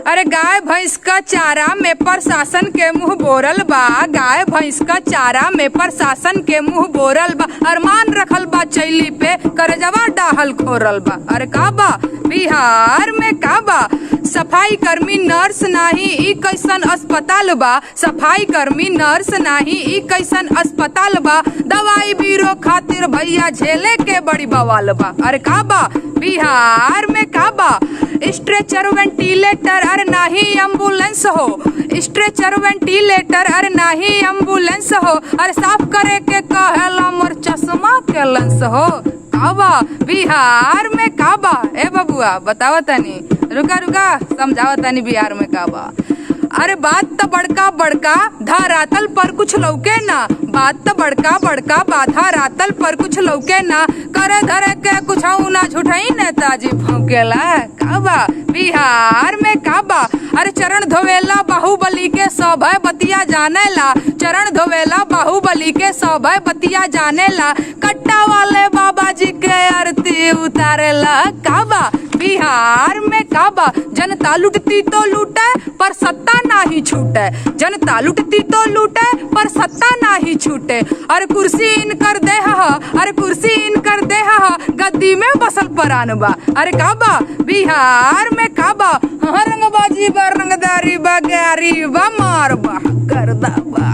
अरे गाय भैंस का चारा में प्रशासन के मुंह बोरल बा। गाय भैंस का चारा में प्रशासन के मुंह बोरल बा। अरमान रखल बा चैली पे करजवा डाहल खोरल बा। अरे का बा बिहार में का बा? सफाई कर्मी नर्स नाही ई कैसन अस्पताल बा। सफाई कर्मी नर्स नाही ई कैसन अस्पताल बा। दवाई बीरो खातिर भैया झेले के बड़ी बवाल बा। अरे का बा बिहार में का बा? स्ट्रेचर वेंटिलेटर अरे नाही एम्बुलेंस हो। स्ट्रेचर वेंटिलेटर अरे नाही एम्बुलेंस हो। अरे साफ करे के कहेला मोर चश्मा के लेंस हो। का बा बिहार में का बा? ए बबुआ बतावा तनी, रुका रुका समझावा तनी बिहार में का बा। अरे बात तो बड़का बड़का धरातल पर कुछ लौके ना। बात तो बड़का बड़का बाधा रातल पर कुछ लौके ना। करे धरे के कुछ ना झूठाई नेताजी भौकेला। का बा बिहार में का बा? अरे चरण धोवेला बाहुबली के सभय बतिया जानेला। चरण धोवेला बाहुबली के सभय बतिया जानेला। कट्टा वाले बाबा जी के आरती उतारेला। का बा बिहार में का बा? जनता लुटती तो लूटे पर सत्ता नाही छूटे। जनता लुटती तो लूटे पर सत्ता नाही छूटे। अरे कुर्सी इन कर दे हा। अरे कुर्सी इन कर दे हा। गद्दी में बसल परान बा। अरे का बा बिहार में का बा? रंगबाजी बा रंगदारी बा गारी बा मार बा करदा बा।